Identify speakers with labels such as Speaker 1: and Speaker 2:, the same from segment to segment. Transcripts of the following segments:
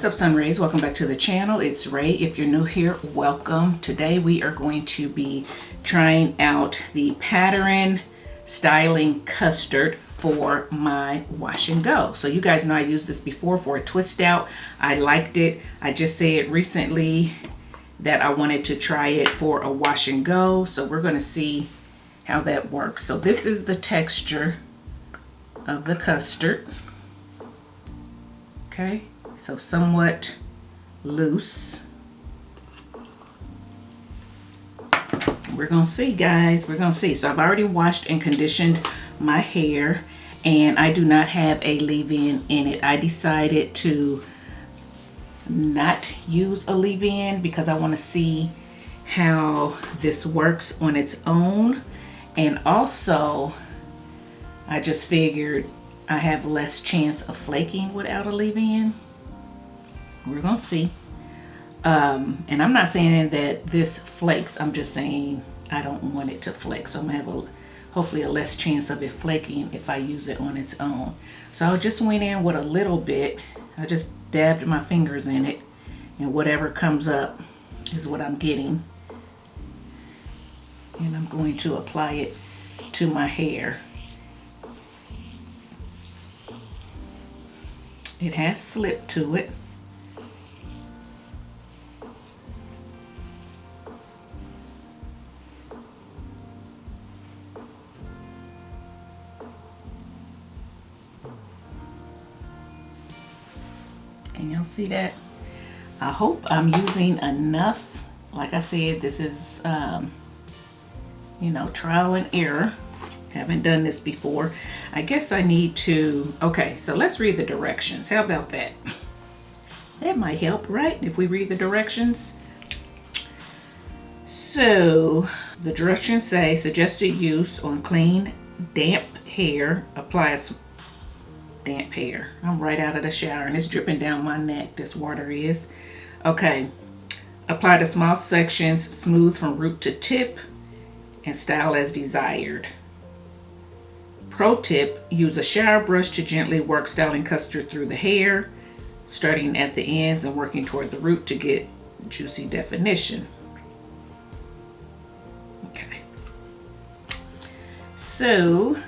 Speaker 1: What's up, Sunrays? Welcome back to the channel. It's Ray. If you're new here, welcome. Today we are going to be trying out the pattern styling custard for my wash and go. So you guys know I used this before for a twist out. I liked it. I just said recently that I wanted to try it for a wash and go. So we're going to see how that works. So this is the texture of the custard. Okay. So somewhat loose. We're gonna see, guys. We're gonna see. So I've already washed and conditioned my hair, and I do not have a leave-in in it. I decided to not use a leave-in because I want to see how this works on its own, and also I just figured I have less chance of flaking without a leave-in. We're gonna see. And I'm not saying that this flakes. I'm just saying I don't want it to flake. So I'm gonna have hopefully a less chance of it flaking if I use it on its own. So I just went in with a little bit. I just dabbed my fingers in it, and whatever comes up is what I'm getting. And I'm going to apply it to my hair. It has slip to it. Can y'all see that? I hope I'm using enough. Like I said, this is, you know, trial and error. Haven't done this before. I guess I need to, okay, so let's read the directions. How about that? That might help, right? If we read the directions. So the directions say suggested use on clean, damp hair. Apply damp hair. I'm right out of the shower and it's dripping down my neck. This water is. Okay. Apply to small sections, smooth from root to tip, and style as desired. Pro tip, use a shower brush to gently work styling custard through the hair, starting at the ends and working toward the root to get juicy definition. Okay. So,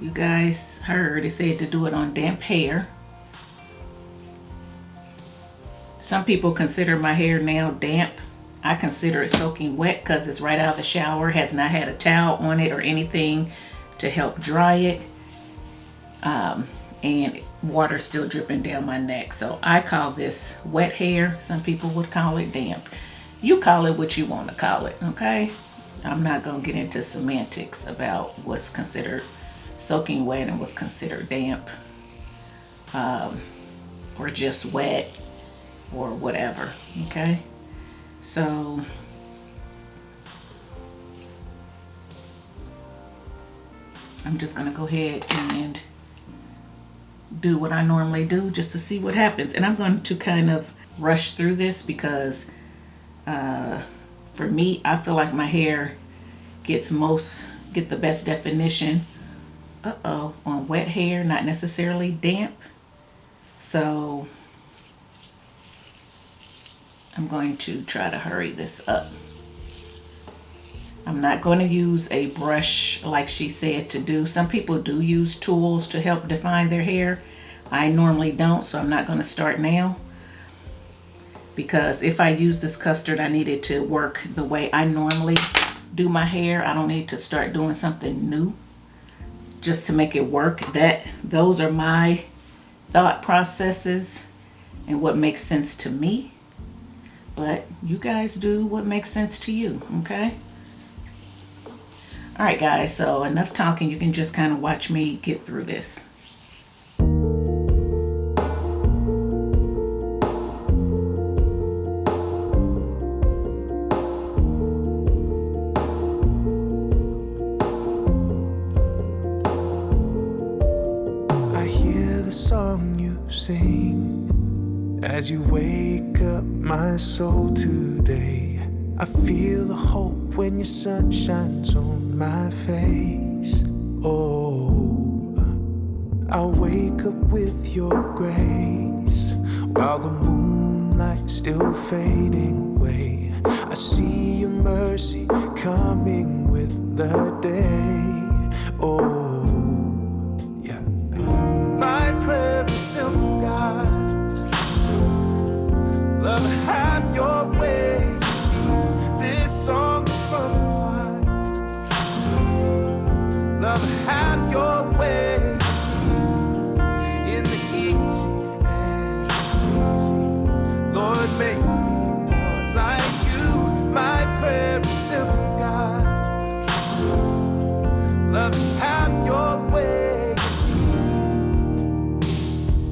Speaker 1: you guys heard it said to do it on damp hair. Some people consider my hair now damp. I consider it soaking wet because it's right out of the shower, has not had a towel on it or anything to help dry it, and water still dripping down my neck. So I call this wet hair. Some people would call it damp. You call it what you want to call it, okay? I'm not going to get into semantics about what's considered soaking wet and what's considered damp, or just wet or whatever, okay? So I'm just gonna go ahead and do what I normally do just to see what happens. And I'm going to kind of rush through this because for me, I feel like my hair get the best definition on wet hair, not necessarily damp. So I'm going to try to hurry this up. I'm not going to use a brush like she said to do. Some people do use tools to help define their hair. I normally don't, so I'm not going to start now. Because if I use this custard, I need it to work the way I normally do my hair. I don't need to start doing something new just to make it work. Those are my thought processes and what makes sense to me. But you guys do what makes sense to you, okay? All right, guys, so enough talking. You can just kind of watch me get through this.
Speaker 2: I hear the song you sing as you wake up my soul today. I feel the hope when your sun shines on my face. Oh, I'll wake up with your grace. while the moonlight still fading away. I see your mercy coming with the day. Oh, yeah. My prayer is simple, God. Love, have your way in me. This song is from the heart. Love, have your way in the easy and easy. Lord, make me more like you. My prayer is simple, God. Love, have your way in me.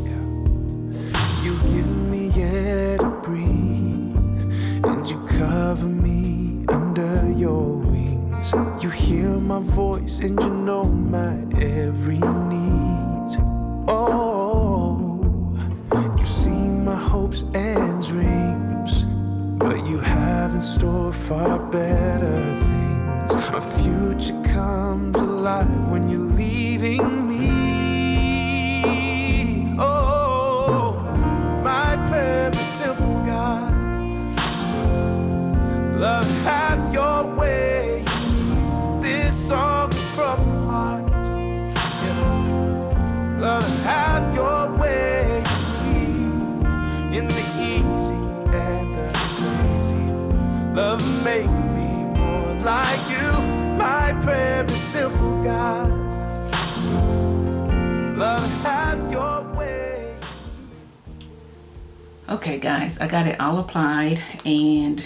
Speaker 2: Yeah. You give me air to breathe, and you cover me under your wings. You hear my voice, and you know my every need. Oh, you see my hopes and dreams, but you have in store far better things. My future comes alive when you're leading me. Oh, my prayer is simple, God. Love, have your way. This song is from the heart. Yeah. Love, have your way in the easy and the crazy. Love, make me more like you. My prayer is simple, God. Love, have your way.
Speaker 1: Okay guys, I got it all applied, and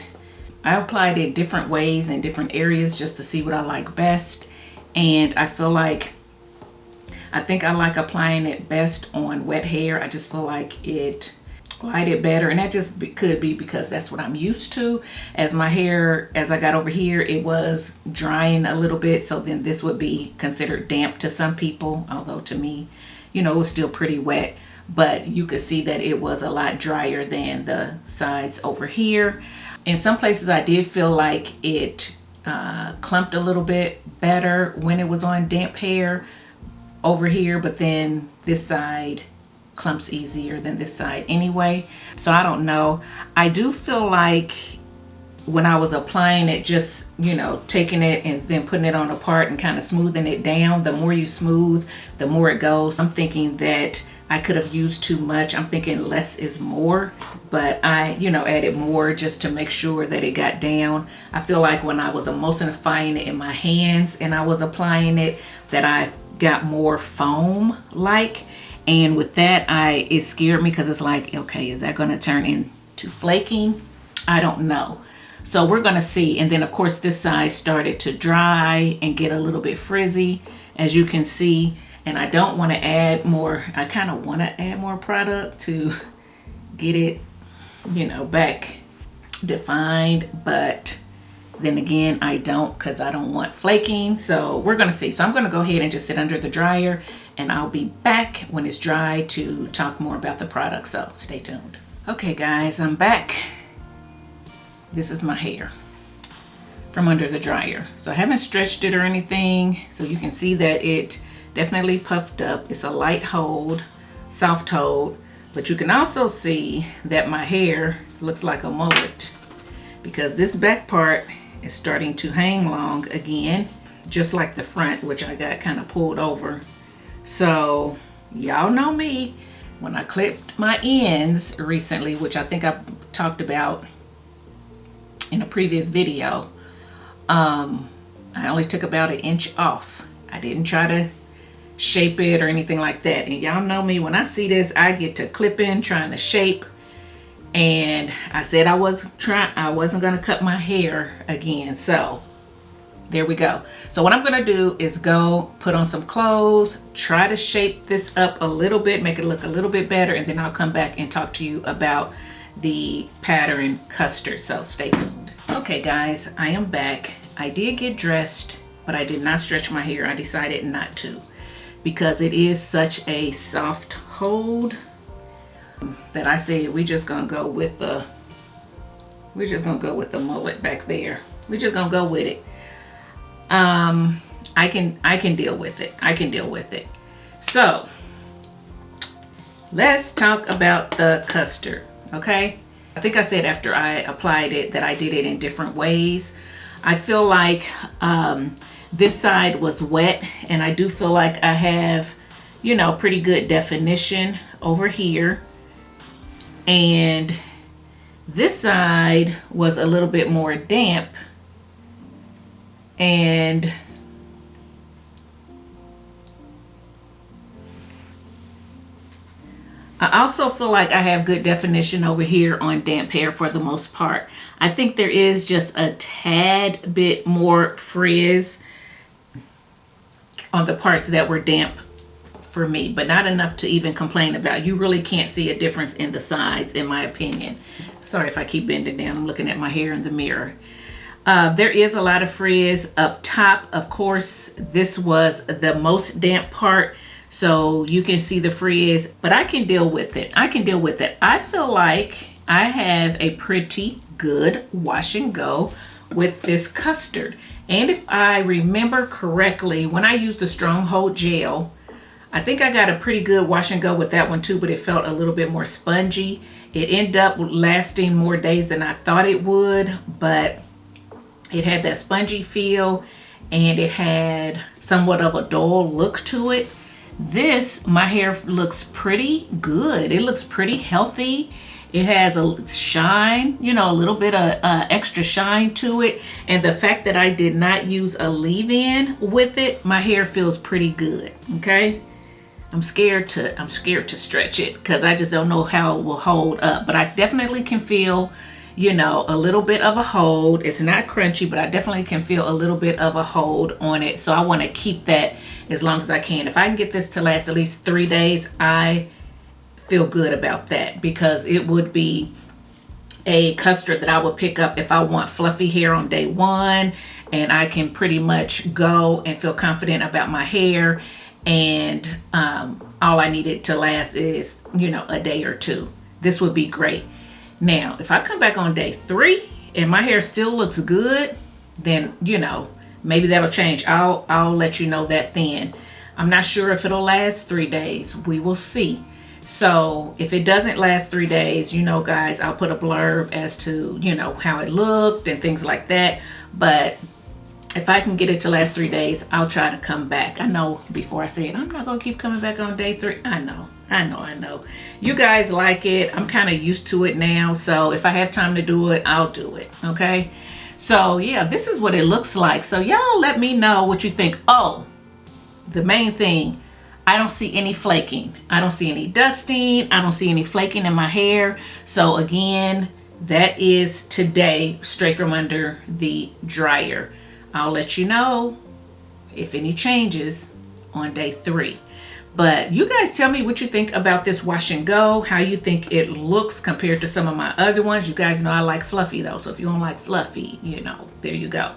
Speaker 1: I applied it different ways in different areas just to see what I like best. And I feel like, I think I like applying it best on wet hair. I just feel like it glided better, and that just could be because that's what I'm used to. As my hair, as I got over here, it was drying a little bit, so then this would be considered damp to some people, although to me, you know, it was still pretty wet. But you could see that it was a lot drier than the sides over here. In some places I did feel like it clumped a little bit better when it was on damp hair over here, but then this side clumps easier than this side anyway. So I don't know. I do feel like when I was applying it, just, you know, taking it and then putting it on a part and kind of smoothing it down, the more you smooth, the more it goes. I'm thinking that I could have used too much. I'm thinking less is more, but I, you know, added more just to make sure that it got down. I feel like when I was emulsifying it in my hands and I was applying it, that I got more foam like, and with that, it scared me because it's like, okay, is that going to turn into flaking? I don't know. So we're going to see. And then of course this side started to dry and get a little bit frizzy, as you can see. And I don't want to add more. I kind of want to add more product to get it, you know, back defined. But then again, I don't, because I don't want flaking. So we're going to see. So I'm going to go ahead and just sit under the dryer, and I'll be back when it's dry to talk more about the product. So stay tuned. Okay guys, I'm back. This is my hair from under the dryer. So I haven't stretched it or anything. So you can see that it definitely puffed up. It's a light hold, soft hold, but you can also see that my hair looks like a mullet because this back part is starting to hang long again, just like the front, which I got kind of pulled over. So y'all know me, when I clipped my ends recently, which I think I talked about in a previous video, I only took about 1 inch off. I didn't try to shape it or anything like that. And y'all know me, when I see this, I get to clipping, trying to shape. And I said I wasn't gonna cut my hair again. So there we go. So what I'm gonna do is go put on some clothes, try to shape this up a little bit, make it look a little bit better, and then I'll come back and talk to you about the pattern Custard. So stay tuned. Okay guys, I am back. I did get dressed, but I did not stretch my hair. I decided not to, because it is such a soft hold that I said we're just gonna go with the mullet back there. We're just gonna go with it. I can deal with it. I can deal with it. So let's talk about the custard, okay? I think I said after I applied it that I did it in different ways. I feel like this side was wet, and I do feel like I have, you know, pretty good definition over here. And this side was a little bit more damp, and I also feel like I have good definition over here on damp hair for the most part. I think there is just a tad bit more frizz on the parts that were damp for me, but not enough to even complain about. You really can't see a difference in the sides, in my opinion. Sorry if I keep bending down. I'm looking at my hair in the mirror. There is a lot of frizz up top. Of course, this was the most damp part, so you can see the frizz, but I can deal with it. I can deal with it. I feel like I have a pretty good wash and go with this custard. And if I remember correctly, when I used the Stronghold gel, I think I got a pretty good wash and go with that one too, but it felt a little bit more spongy. It ended up lasting more days than I thought it would, but it had that spongy feel and it had somewhat of a dull look to it. This, my hair looks pretty good. It looks pretty healthy. It has a shine, you know, a little bit of extra shine to it. And the fact that I did not use a leave-in with it, my hair feels pretty good, okay? I'm scared to stretch it because I just don't know how it will hold up. But I definitely can feel, you know, a little bit of a hold. It's not crunchy, but I definitely can feel a little bit of a hold on it. So I want to keep that as long as I can. If I can get this to last at least 3 days, I feel good about that, because it would be a custard that I would pick up if I want fluffy hair on day 1, and I can pretty much go and feel confident about my hair, and all I need it to last is, you know, a day or 2. This would be great. Now, if I come back on day 3 and my hair still looks good, then, you know, maybe that'll change. I'll let you know that then. I'm not sure if it'll last 3 days. We will see. So if it doesn't last 3 days, you know, guys, I'll put a blurb as to, you know, how it looked and things like that. But if I can get it to last 3 days, I'll try to come back. I know before I say it, I'm not going to keep coming back on day 3. I know. You guys like it. I'm kind of used to it now. So if I have time to do it, I'll do it. Okay. So yeah, this is what it looks like. So y'all let me know what you think. Oh, the main thing, I don't see any flaking. I don't see any dusting. I don't see any flaking in my hair. So again, that is today, straight from under the dryer. I'll let you know if any changes on day 3. But you guys tell me what you think about this wash and go, how you think it looks compared to some of my other ones. You guys know I like fluffy though. So if you don't like fluffy, you know, there you go.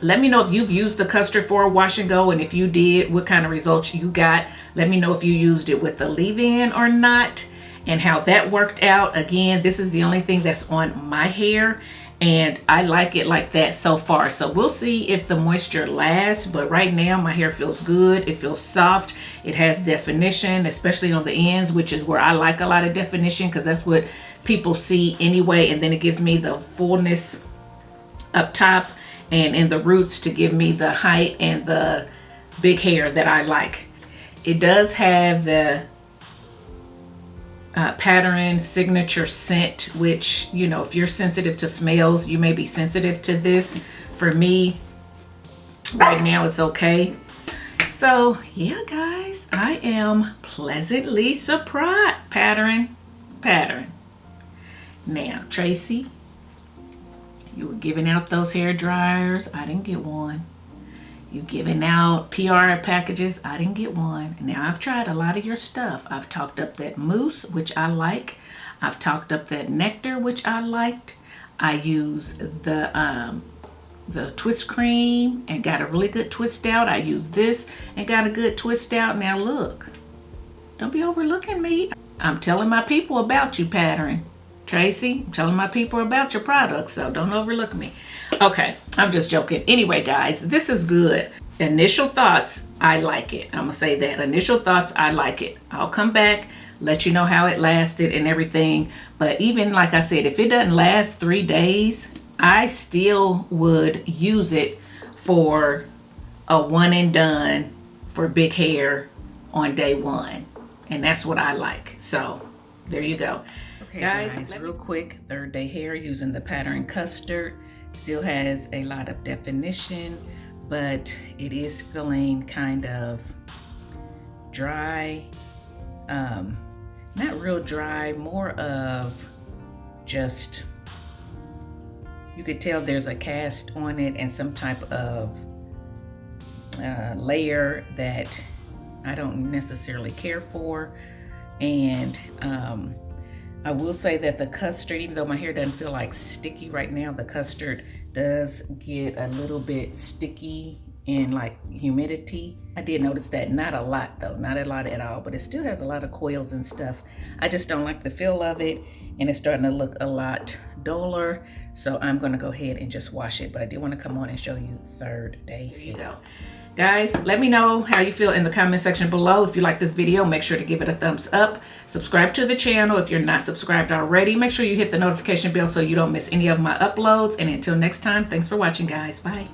Speaker 1: Let me know if you've used the custard for a wash and go, and if you did, what kind of results you got. Let me know if you used it with the leave-in or not, and how that worked out. Again, this is the only thing that's on my hair, and I like it like that so far. So we'll see if the moisture lasts, but right now my hair feels good. It feels soft. It has definition, especially on the ends, which is where I like a lot of definition, because that's what people see anyway. And then it gives me the fullness up top and in the roots to give me the height and the big hair that I like. It does have the pattern signature scent, which, you know, if you're sensitive to smells, you may be sensitive to this. For me, right now it's okay. So yeah, guys, I am pleasantly surprised. Pattern. Now, Tracy, you were giving out those hair dryers. I didn't get one. You giving out PR packages. I didn't get one. Now, I've tried a lot of your stuff. I've talked up that mousse, which I like. I've talked up that nectar, which I liked. I used the twist cream and got a really good twist out. I used this and got a good twist out. Now look, don't be overlooking me. I'm telling my people about you, Pattern. Tracy, I'm telling my people about your products, so don't overlook me. Okay, I'm just joking. Anyway, guys, this is good. initial thoughts, I like it. I'm gonna say that. Initial thoughts, I like it. I'll come back, let you know how it lasted and everything. But even like I said, if it doesn't last 3 days, I still would use it for a one and done for big hair on day 1. And that's what I like. So there you go. Okay, guys, real quick, 3rd day hair using the pattern Custard. Still has a lot of definition, but it is feeling kind of dry. Not real dry, more of just, you could tell there's a cast on it and some type of layer that I don't necessarily care for. And I will say that the Custard, even though my hair doesn't feel like sticky right now, the Custard does get a little bit sticky in like humidity. I did notice that, not a lot though, not a lot at all, but it still has a lot of coils and stuff. I just don't like the feel of it, and it's starting to look a lot duller. So I'm gonna go ahead and just wash it, but I did want to come on and show you 3rd day. Here you go. Guys, let me know how you feel in the comment section below. If you like this video, make sure to give it a thumbs up. Subscribe to the channel if you're not subscribed already. Make sure you hit the notification bell so you don't miss any of my uploads. And until next time, thanks for watching, guys. Bye.